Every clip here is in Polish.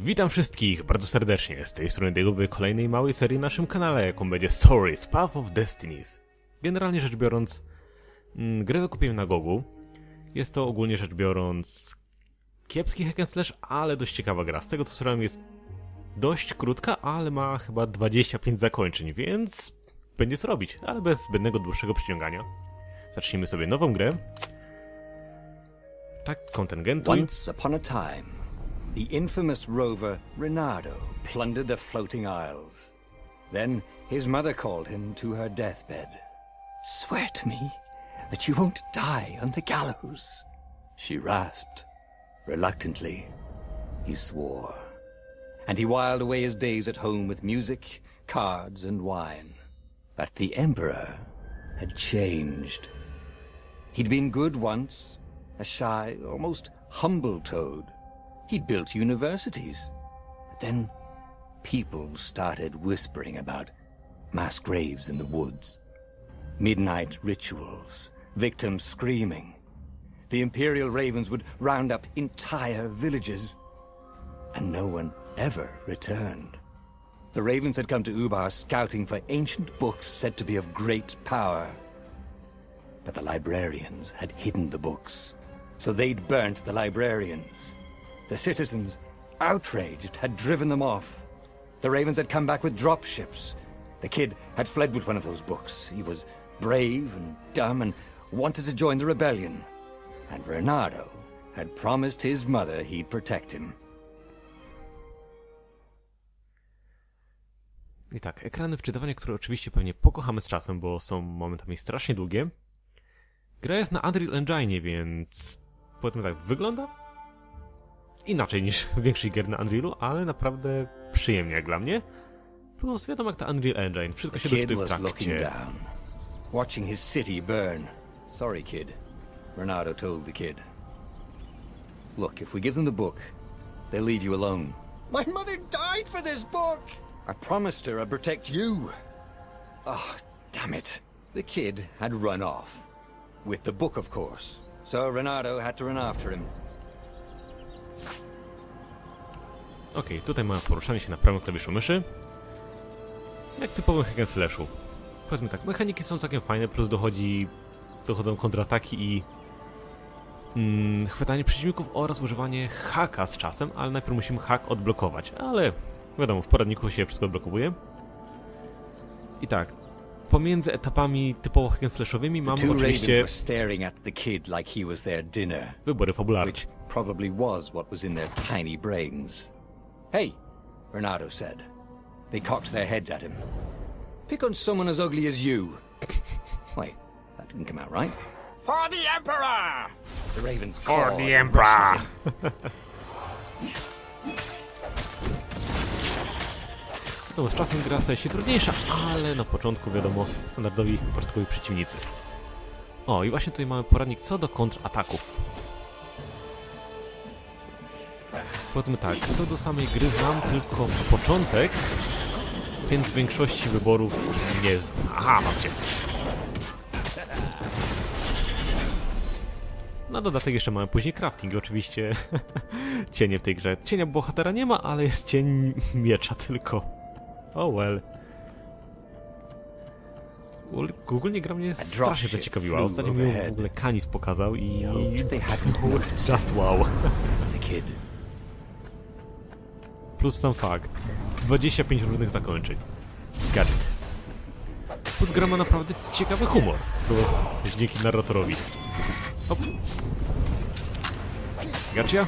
Witam wszystkich bardzo serdecznie, z tej strony Diego w kolejnej małej serii na naszym kanale, jaką będzie Stories, Path of Destinies. Generalnie rzecz biorąc, grę wykupiłem na Gogu. Jest to ogólnie rzecz biorąc kiepski hack and slash, ale dość ciekawa gra. Z tego co słyszałem jest dość krótka, ale ma chyba 25 zakończeń, więc będzie co robić, ale bez zbędnego dłuższego przyciągania. Zacznijmy sobie nową grę. Tak, kontyngentuj. Once upon a time, the infamous rover Reynardo plundered the floating isles. Then his mother called him to her deathbed. "Swear to me that you won't die on the gallows," she rasped. Reluctantly, he swore. And he whiled away his days at home with music, cards, and wine. But the Emperor had changed. He'd been good once, a shy, almost humble toad. He'd built universities. But then people started whispering about mass graves in the woods, midnight rituals, victims screaming. The Imperial Ravens would round up entire villages, and no one ever returned. The Ravens had come to Ubar scouting for ancient books said to be of great power. But the librarians had hidden the books, so they'd burnt the librarians. The citizens, outraged, had driven them off. The Ravens had come back with dropships. The kid had fled with one of those books. He was brave and dumb and wanted to join the rebellion. And Reynardo had promised his mother he'd protect him. I tak, ekrany wczytywania, które oczywiście pewnie pokochamy z czasem, bo są momentami strasznie długie. Gra jest na Unreal Engine, więc powiedzmy tak, wygląda inaczej niż większość gier na Unrealu, ale naprawdę przyjemnie jak dla mnie. Plus wiadomo jak ta Unreal Engine, wszystko się doczytuje w trakcie. Watching his city burn. Sorry, kid. Reynardo told the kid. Look, if we give them the book, they'll leave you alone. My mother died for this book! I promised her I'd protect you. Oh, damn it. The kid had run off. With the book, of course. So Reynardo had to run after him. Okej, tutaj mamy poruszanie się na prawym klawiszu myszy. Jak typowym hack and slashu. Powiedzmy tak, mechaniki są całkiem fajne, plus dochodzą kontrataki i chwytanie przeciwników oraz używanie haka z czasem, ale najpierw musimy hak odblokować, ale wiadomo, w poradniku się wszystko odblokowuje. I tak, pomiędzy etapami typowo hack and slashowymi mamy oczywiście wybory fabularne. Which probably was what was in their tiny brains. Hey, Reynardo said. They cocked their heads at him. Pick on someone as ugly as you. Wait, that didn't come out right. For the Emperor! The Ravens For called the Emperor! No, z czasem gra staje się trudniejsza, ale na początku wiadomo, standardowi początkowi przeciwnicy. O, i właśnie tutaj mamy poradnik co do kontrataków. Powiedzmy tak, co do samej gry mam tylko początek, więc w większości wyborów nie... Aha, mam cię. Na dodatek jeszcze mamy później crafting, oczywiście cienie w tej grze. Cienia bohatera nie ma, ale jest cień miecza tylko. Oh well. Ogólnie gra mnie strasznie zaciekawiła. Ostatnio mi w ogóle Canis pokazał i... Just wow. Plus sam fakt. 25 różnych zakończeń. Gadzie. Plus gra ma naprawdę ciekawy humor. To dzięki narratorowi. Hop. Gadzie.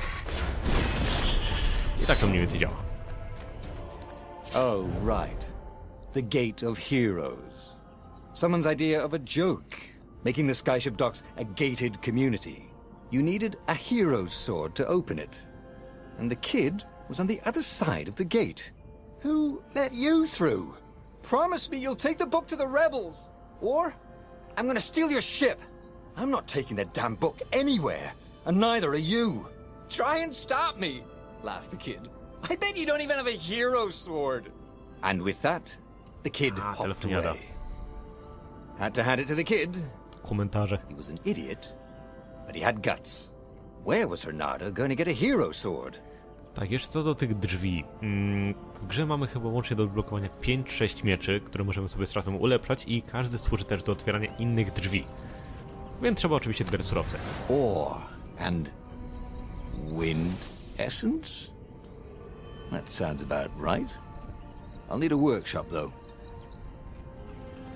I tak to mniej więcej działa. Oh, right. The Gate of Heroes. Someone's idea of a joke. Making the skyship docks a gated community. You needed a hero's sword to open it. And the kid was on the other side of the gate. Who let you through? Promise me you'll take the book to the rebels. Or I'm gonna steal your ship. I'm not taking that damn book anywhere. And neither are you. Try and stop me, laughed the kid. I bet you don't even have a hero sword. And with that, the kid hopped away. Had to hand it to the kid. Komentarze. He was an idiot, but he had guts. Where was Reynardo going to get a hero sword? Tak, jeszcze co do tych drzwi. W grze mamy chyba łącznie do odblokowania 5-6 mieczy, które możemy sobie z czasem ulepszać i każdy służy też do otwierania innych drzwi. Więc trzeba oczywiście zbierać surowce. Ore and wind essence? That sounds about right. I'll need a workshop, though.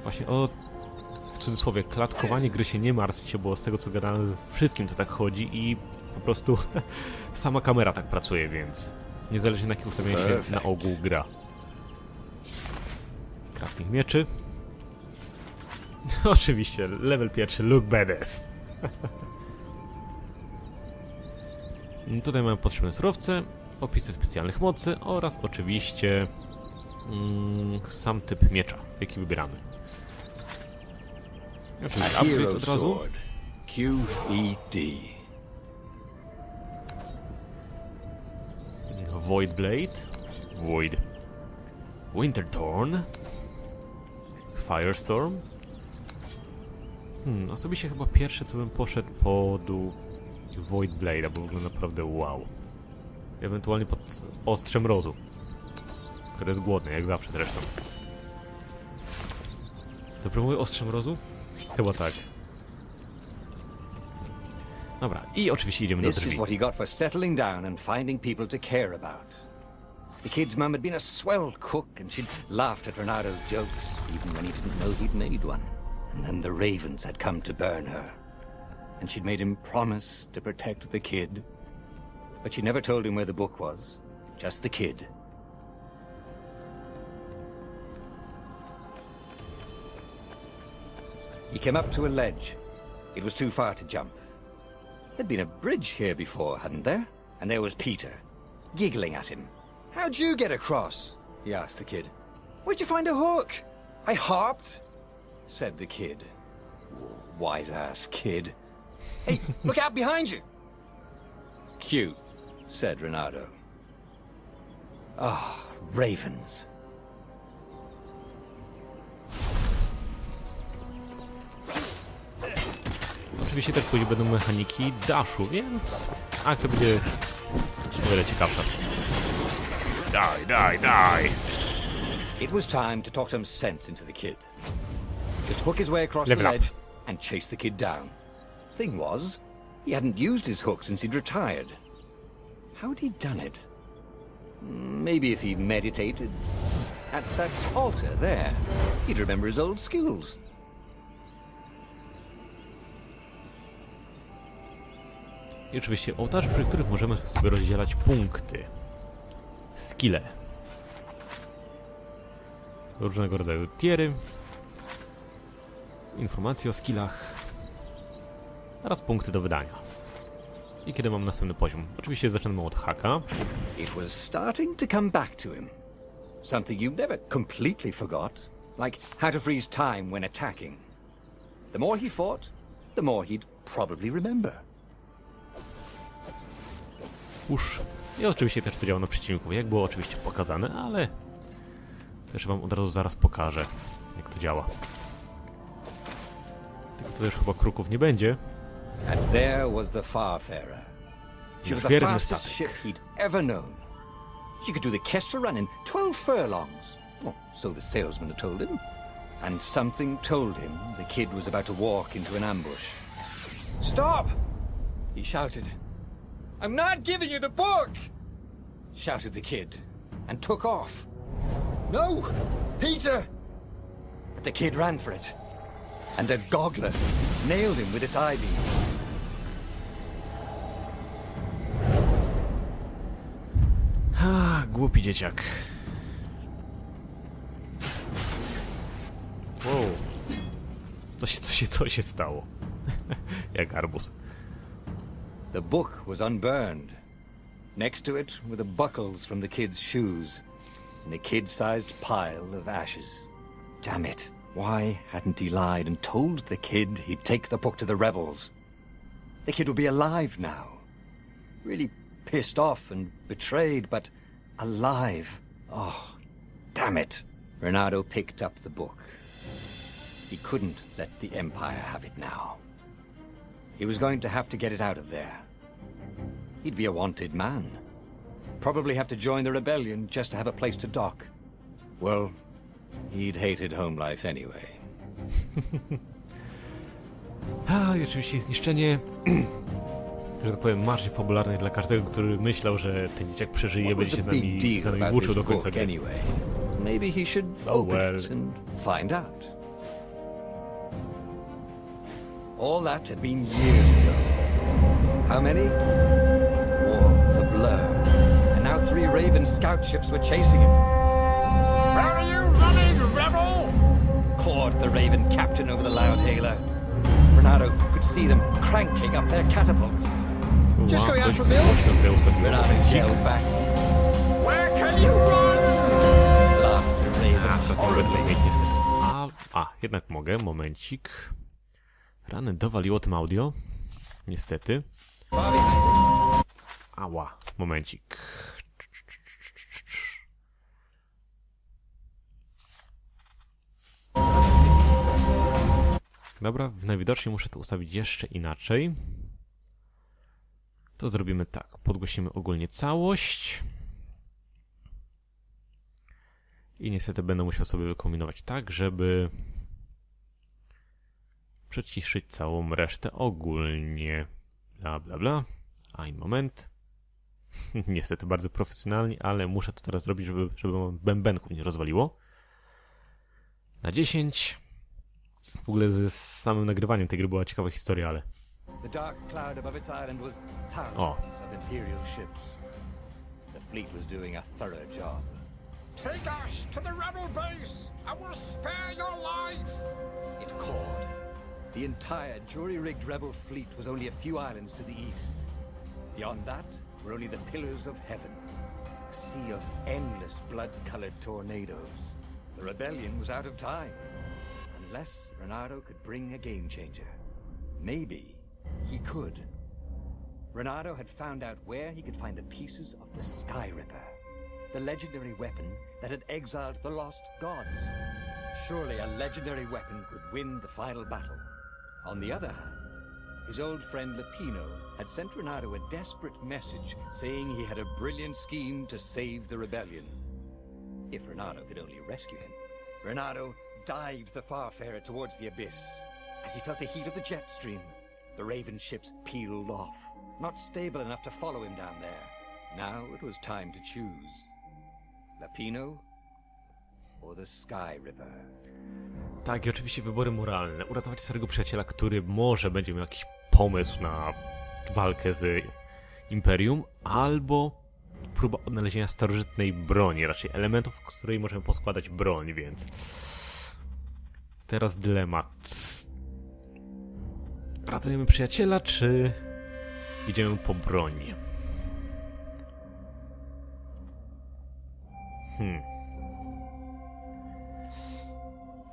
Właśnie w cudzysłowie, klatkowanie gry się nie martwcie, bo z tego co gadałem, wszystkim to tak chodzi i po prostu sama kamera tak pracuje, więc niezależnie na jakim ustawieniu się na ogół gra. Crafting mieczy. Oczywiście, level pierwszy, look badass. Tutaj mamy potrzebne surowce, opisy specjalnych mocy oraz oczywiście sam typ miecza, jaki wybieramy. Oczywiście upgrade od razu. QED. Void Blade, Void, Winterthorn, Firestorm. Osobiście chyba pierwsze co bym poszedł pod Void Blade'a, bo wygląda naprawdę wow. Ewentualnie pod Ostrze Mrozu, który jest głodny, jak zawsze zresztą. Dobrze mówię Ostrze Mrozu? Chyba tak. Dobra, i oczywiście idziemy do This is drzwi. what he got for settling down and finding people to care about. The kid's mum had been a swell cook, and she'd laughed at Renado's jokes, even when he didn't know he'd made one. And then the ravens had come to burn her. And she'd made him promise to protect the kid. But she never told him where the book was. Just the kid. He came up to a ledge. It was too far to jump. There'd been a bridge here before, hadn't there? And there was Peter, giggling at him. "How'd you get across?" he asked the kid. "Where'd you find a hook?" "I hopped," said the kid. Wise-ass kid. "Hey, look out behind you!" "Cute," said Renado. Ah, ravens. Oczywiście też później będą mechaniki dashu, więc akcja będzie o wiele ciekawsza. Die! It was time to talk some sense into the kid. Just hook his way across Level the up. ledge and chase the kid down. Thing was, he hadn't used his hook since he'd retired. How'd he done it? Maybe if he meditated at that altar there, he'd remember his old skills. I oczywiście ołtarze, przy których możemy sobie rozdzielać punkty. Skille. Różnego rodzaju tiery. Informacje o skillach. Oraz punkty do wydania. I kiedy mam następny poziom? Oczywiście zaczynamy od haka. It was starting to come back to him. Something you never completely forgot. Like how to freeze time when attacking. The more he fought, the more he'd probably remember. Push. I oczywiście też to działa na przeciwników, jak było oczywiście pokazane, ale też wam od razu zaraz pokażę, jak to działa. Tylko to też chyba kruków nie będzie. And there was the Farfarer. She was the Wierny fastest statek. ship he'd ever known. She could do the Kestra run in 12 furlongs. Oh, so the salesman had told him. And something told him the kid was about to walk into an ambush. "Stop!" he shouted. "I'm not giving you the book!" shouted the kid, and took off. "No! Peter!" But the kid ran for it, and a goggler nailed him with its eye-beam. Głupi dzieciak. Wow. Co się stało? Jak arbuz. The book was unburned. Next to it were the buckles from the kid's shoes, and a kid-sized pile of ashes. Damn it. Why hadn't he lied and told the kid he'd take the book to the rebels? The kid would be alive now. Really pissed off and betrayed, but alive. Oh, damn it. Renado picked up the book. He couldn't let the Empire have it now. He was going to have to get it out of there. He'd be a wanted man. probably have to join the rebellion just to have a place to dock. Well, he'd hated home life anyway. A, i oczywiście zniszczenie, że tak powiem, marzeń fabularnych dla każdego, który myślał, że ten dzieciak przeżyje, What was będzie the się big z deal nami about włóczył this do końca book gry. anyway? Maybe he should Oh, open well. it and find out. All that had been years ago. How many? War was a blur. And now 3 Raven scout ships were chasing him. Where are you running, rebel? Cawed the Raven captain over the loud hailer. Renato could see them cranking up their catapults. Just going out for milk? Renato yelled back. Where can you run? Laughed the Raven horribly. Jednak mogę, momencik. Rany, dowaliło tym audio. Niestety. Far behind. Ała, momencik. Dobra, najwidoczniej muszę to ustawić jeszcze inaczej. To zrobimy tak. Podgłosimy ogólnie całość. I niestety będę musiał sobie wykombinować tak, żeby przyciszyć całą resztę ogólnie. Bla, bla, bla. Moment. Niestety bardzo profesjonalnie, ale muszę to teraz zrobić, żeby bębenku nie rozwaliło. Na 10. W ogóle z samym nagrywaniem tej gry była ciekawa historia, ale... The dark cloud above its island was thousands of Imperial ships. The fleet was doing a thorough job. Take us to the rebel base, and we'll spare your life! It called. The entire jury-rigged rebel fleet was only a few islands to the east. Beyond that were only the pillars of heaven. A sea of endless blood-colored tornadoes. The rebellion was out of time. Unless Renato could bring a game-changer. Maybe he could. Renato had found out where he could find the pieces of the Sky Ripper, the legendary weapon that had exiled the lost gods. Surely a legendary weapon could win the final battle. On the other hand, his old friend Lapino had sent Renato a desperate message saying he had a brilliant scheme to save the rebellion. If Renato could only rescue him. Renato dived the Farfarer towards the abyss. As he felt the heat of the jet stream, the Raven ships peeled off, not stable enough to follow him down there. Now it was time to choose. Lapino or the Sky Ripper? Tak, i oczywiście wybory moralne. Uratować starego przyjaciela, który może będzie miał jakiś pomysł na walkę z Imperium, albo próba odnalezienia starożytnej broni, raczej elementów, z której możemy poskładać broń, więc... Teraz dylemat. Ratujemy przyjaciela, czy idziemy po broń?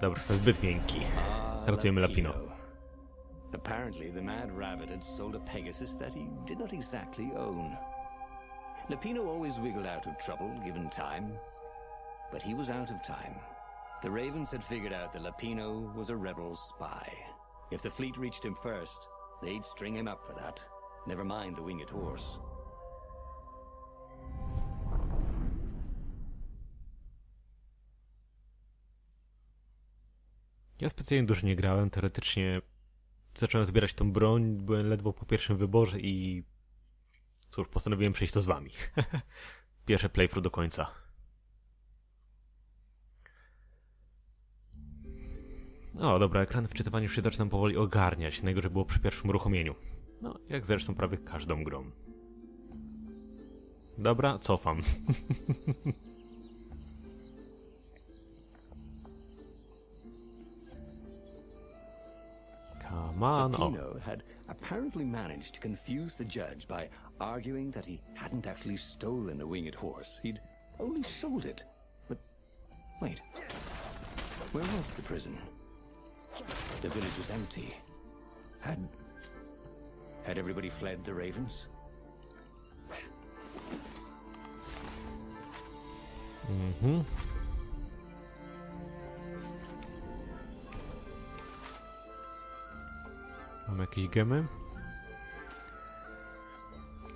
Dobra, to jest zbyt miękki. Ratujemy Lapino. Apparently the mad rabbit had sold a Pegasus that he did not exactly own. Lapino always wiggled out of trouble given time, but he was out of time. The Ravens had figured out that Lapino was a rebel spy. If the fleet reached him first, they'd string him up for that. Never mind the winged horse. Ja specjalnie dużo nie grałem, teoretycznie zacząłem zbierać tą broń, byłem ledwo po pierwszym wyborze i cóż, postanowiłem przejść to z wami. Pierwsze playthrough do końca. O, dobra, ekran wczytywania już się zaczynam powoli ogarniać, najgorzej było przy pierwszym uruchomieniu. No, jak zresztą prawie każdą grą. Dobra, cofam. Come on. Lapino had apparently managed to confuse the judge by arguing that he hadn't actually stolen a winged horse. He'd only sold it. But wait, where was the prison? The village was empty. Had everybody fled the Ravens? Mamy jakieś gemy?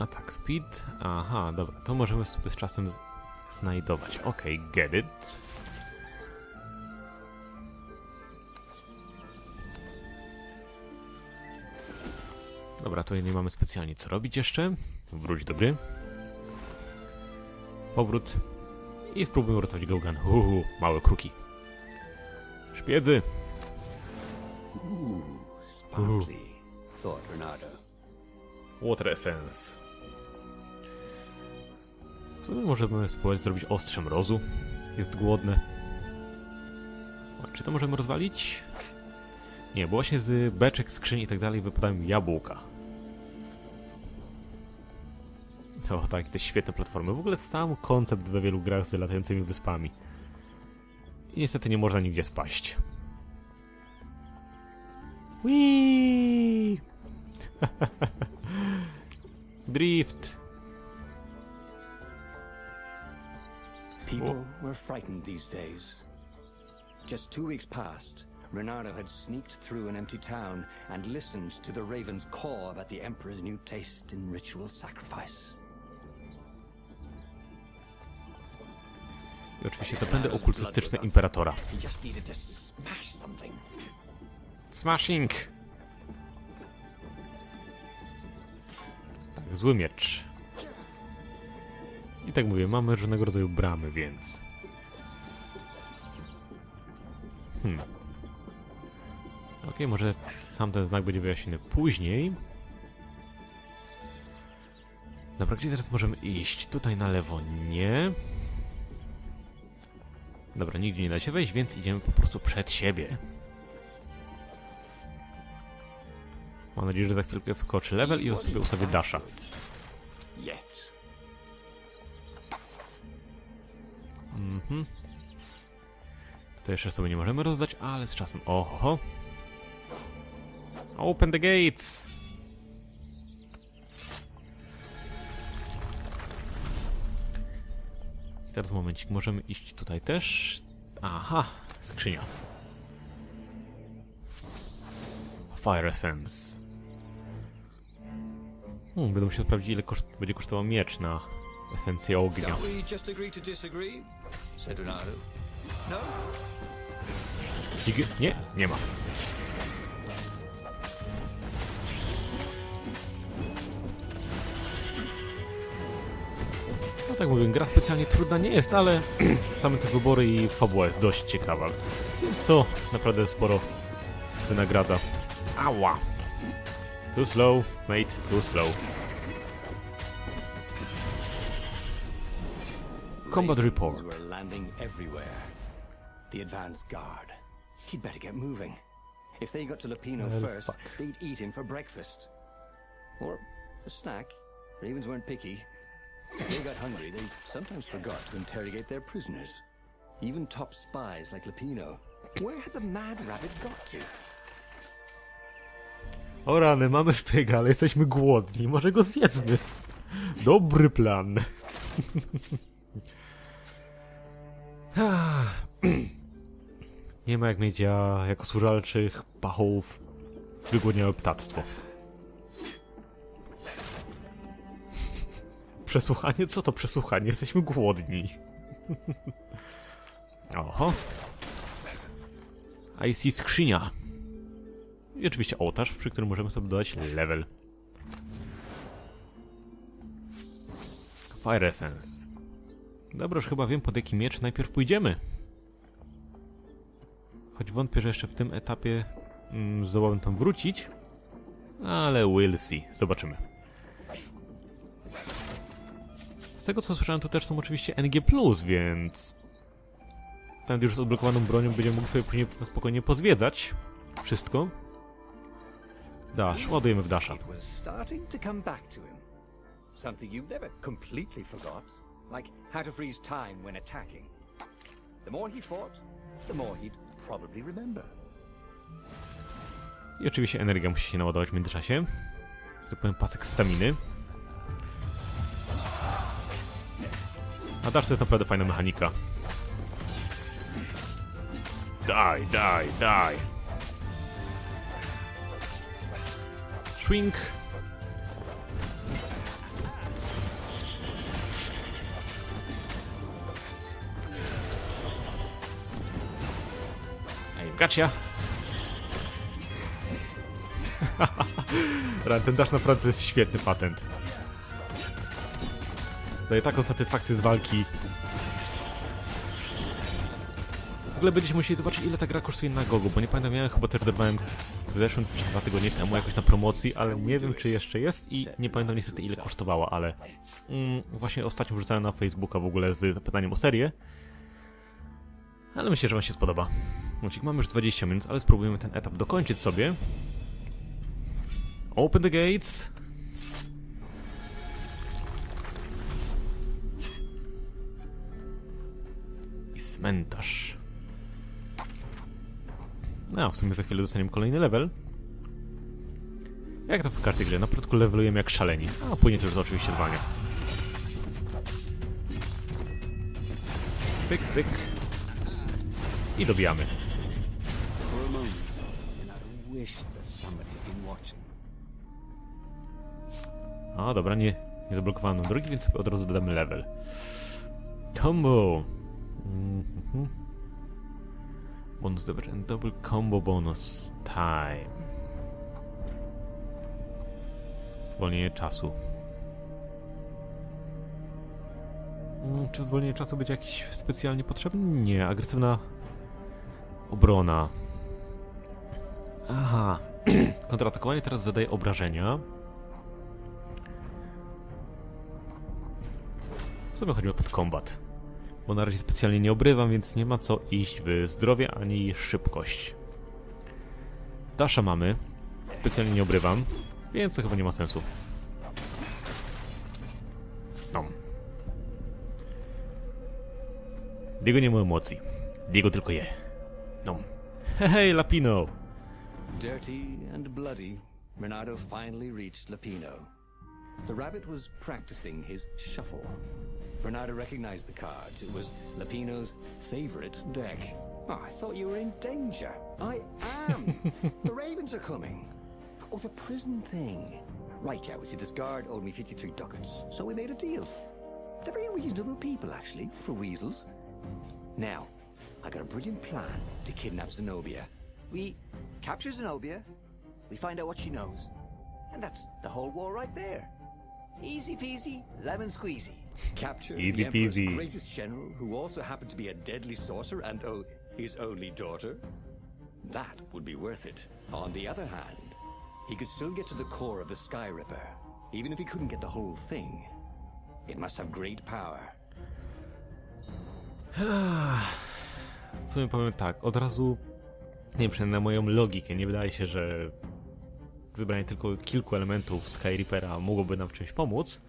Attack speed. Aha, dobra, to możemy sobie z czasem znajdować. Okej, get it. Dobra, tutaj nie mamy specjalnie co robić jeszcze. Wróć do gry. Powrót. I spróbujmy uratować Gaugan. Małe kruki. Szpiedzy. Sparkly, thought Renato. Water Essence. Co my możemy spróbować zrobić ostrze mrozu? Jest głodne. O, czy to możemy rozwalić? Nie, bo właśnie z beczek, skrzyni i tak dalej wypadają jabłka. O tak, te świetne platformy. W ogóle sam koncept we wielu grach z latającymi wyspami. I niestety nie można nigdzie spaść. Whee! Drift! People were frightened these days. Just 2 weeks past, Renato had sneaked through an empty town and listened to the raven's call about the Emperor's new taste in ritual sacrifice. I oczywiście to będę okultystyczne Imperatora. He just needed to smash something. Smashing! Tak, zły miecz. I tak mówię, mamy różnego rodzaju bramy, więc... Okej, może sam ten znak będzie wyjaśniony później. Dobra, gdzie teraz możemy iść? Tutaj na lewo nie. Dobra, nigdzie nie da się wejść, więc idziemy po prostu przed siebie. Mam nadzieję, że za chwilkę wskoczy level i sobie ustawię dasha. Tutaj jeszcze sobie nie możemy rozdać, ale z czasem... Oho! Open the gates! I teraz momencik, możemy iść tutaj też. Aha! Skrzynia. Fire Essence. Będę musiał sprawdzić, ile będzie kosztował miecz na esencję ognia. Nie, nie ma. No tak mówię, gra specjalnie trudna nie jest, ale same te wybory i fabuła jest dość ciekawa. Więc to naprawdę sporo wynagradza. Ała! Too slow, mate, too slow. Combat report. Were landing everywhere. The advance guard. He'd better get moving. If they got to Lupino first, they'd eat him for breakfast. Or a snack. Ravens weren't picky. If they got hungry, they sometimes forgot to interrogate their prisoners. Even top spies like Lupino. Where had the mad rabbit got to? O rany, mamy szpiega, ale jesteśmy głodni. Może go zjedzmy. Dobry plan. Nie ma jak mieć jako służalczych pachołów wygłodniałe ptactwo. Przesłuchanie? Co to przesłuchanie? Jesteśmy głodni. Oho. I see skrzynia. I oczywiście ołtarz, przy którym możemy sobie dodać level. Fire Essence. Dobra, już chyba wiem, pod jaki miecz najpierw pójdziemy. Choć wątpię, że jeszcze w tym etapie zdołałem tam wrócić. Ale we'll see. Zobaczymy. Z tego co słyszałem, to też są oczywiście NG+, więc... Tam już z odblokowaną bronią będziemy mogli sobie później spokojnie pozwiedzać wszystko. Dash, ładujemy w dasha. It was starting to come back to him. Something you never completely forgot. Like how to freeze time when attacking. The more he fought, the more he'd probably remember. I oczywiście energia musi się naładować w międzyczasie. Że tak powiem, pasek staminy. A dash to jest naprawdę fajna mechanika. Die, die, die. Shrink. Gotcha! Ten dash naprawdę to jest świetny patent. Daje taką satysfakcję z walki. W ogóle będziecie musieli zobaczyć, ile ta gra kosztuje na Gogu, bo nie pamiętam, ja chyba też dorwałem w zeszłym czy 2 tygodnie temu jakoś na promocji, ale nie wiem, czy jeszcze jest i nie pamiętam niestety, ile kosztowała, ale właśnie ostatnio wrzucałem na Facebooka w ogóle z zapytaniem o serię. Ale myślę, że wam się spodoba. Mamy już 20 minut, ale spróbujemy ten etap dokończyć sobie. Open the gates! I cmentarz. No, w sumie za chwilę dostaniemy kolejny level. Jak to w każdej grze? Na początku levelujemy jak szaleni, a później to już oczywiście zwalnia. Pyk, pyk. I dobijamy. A, dobra, nie zablokowano drogi, więc sobie od razu dodamy level. Combo! Bonus double combo bonus time. Zwolnienie czasu. Czy zwolnienie czasu będzie jakiś specjalnie potrzebny? Nie, agresywna obrona. Aha. Kontratakowanie teraz zadaje obrażenia. W sumie chodzi o pod kombat. Bo na razie specjalnie nie obrywam, więc nie ma co iść w zdrowie ani szybkość. Dasha mamy. Specjalnie nie obrywam, więc to chyba nie ma sensu. No. Diego nie ma emocji. Diego tylko je. No. Hej, Lapino! Dirty and bloody, Renato finally reached Lapino. The rabbit was practicing his shuffle. Renato recognized the cards. It was Lapino's favorite deck. Oh, I thought you were in danger. I am. The ravens are coming. Oh, the prison thing. Right, yeah, we see this guard owed me 53 ducats, so we made a deal. They're very reasonable people, actually, for weasels. Now, I got a brilliant plan to kidnap Zenobia. We capture Zenobia, we find out what she knows, and that's the whole war right there. Easy peasy, lemon squeezy. Capture Easy the Emperor's peasy. greatest general, who also happened to be a deadly sorcerer and, oh, his only daughter. That would be worth it. On the other hand, he could still get to the core of the Sky Ripper, even if he couldn't get the whole thing. It must have great power. W sumie powiem tak, od razu, nie wiem, przynajmniej na moją logikę, nie wydaje się, że zebranie tylko kilku elementów Sky Reapera mogłoby nam w czymś pomóc,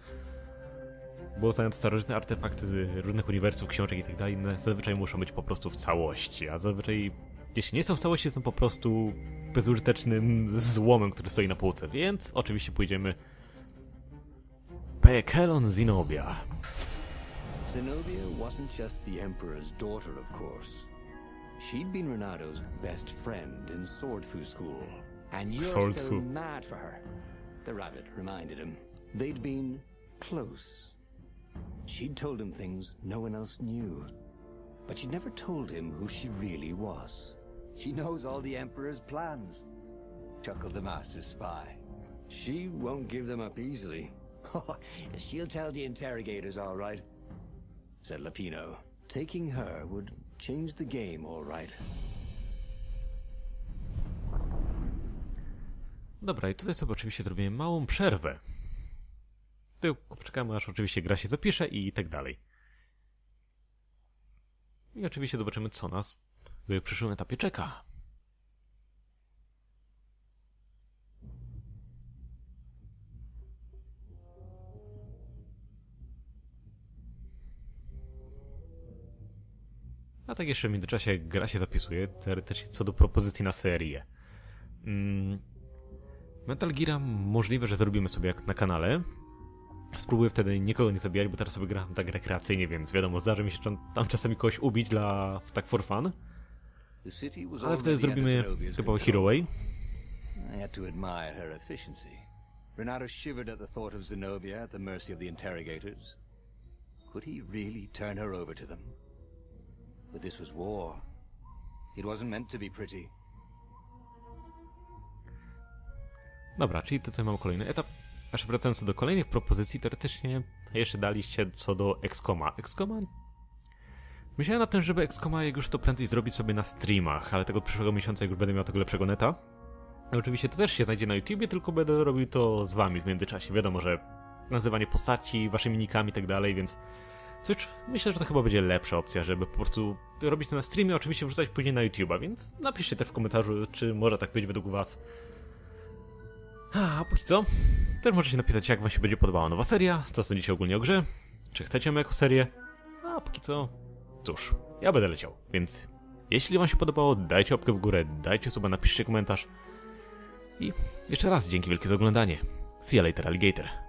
bo znając starożytne artefakty z różnych uniwersów, książek i tak dalej, zazwyczaj muszą być po prostu w całości, a zazwyczaj, jeśli nie są w całości, są po prostu bezużytecznym złomem, który stoi na półce, więc oczywiście pójdziemy Pekelon Zenobia. Zenobia wasn't just the Emperor's daughter, of course. She'd been Renato's best friend in Sword Fu School. And you're Sword still Fu. mad for her. The rabbit reminded him. They'd been close. She'd told him things no one else knew. But she'd never told him who she really was. She knows all the Emperor's plans, chuckled the Master Spy. She won't give them up easily. She'll tell the interrogators, all right, said Lapino. Taking her would change the game, all right. Dobra, i tutaj sobie oczywiście zrobimy małą przerwę. Tylko poczekamy, aż oczywiście gra się zapisze i tak dalej. I oczywiście zobaczymy, co nas w przyszłym etapie czeka. A tak jeszcze w międzyczasie, jak gra się zapisuje, teoretycznie co do propozycji na serię. Metal Geara możliwe, że zrobimy sobie jak na kanale. Spróbuję wtedy nikogo nie zabijać, bo teraz sobie gram tak rekreacyjnie, więc wiadomo, zdarzy mi się tam czasami kogoś ubić tak for fun. Ale wtedy zrobimy typowy Hero Way. I had to admire her efficiency. Renato shivered at the thought of Zenobia at the mercy of the interrogators. Could he really turn her over to them? But this was war. It wasn't meant to be pretty. Dobra, czyli tutaj mamy kolejny etap. Aż wracając do kolejnych propozycji, teoretycznie jeszcze daliście co do XCOMa. XCOMa? Myślałem na tym, żeby XCOMa jak już to prędzej zrobić sobie na streamach, ale tego przyszłego miesiąca, jak już będę miał tego lepszego neta. I oczywiście to też się znajdzie na YouTubie, tylko będę robił to z wami w międzyczasie. Wiadomo, że nazywanie postaci, waszymi nickami i tak dalej, więc cóż, myślę, że to chyba będzie lepsza opcja, żeby po prostu robić to na streamie, oczywiście wrzucać później na YouTube'a, więc napiszcie też w komentarzu, czy może tak być według was. A póki co, też możecie napisać, jak wam się będzie podobała nowa seria, co sądzicie ogólnie o grze, czy chcecie ją jako serię. A póki co, cóż, ja będę leciał, więc jeśli wam się podobało, dajcie łapkę w górę, dajcie suba, napiszcie komentarz. I jeszcze raz dzięki wielkie za oglądanie. See you later, alligator.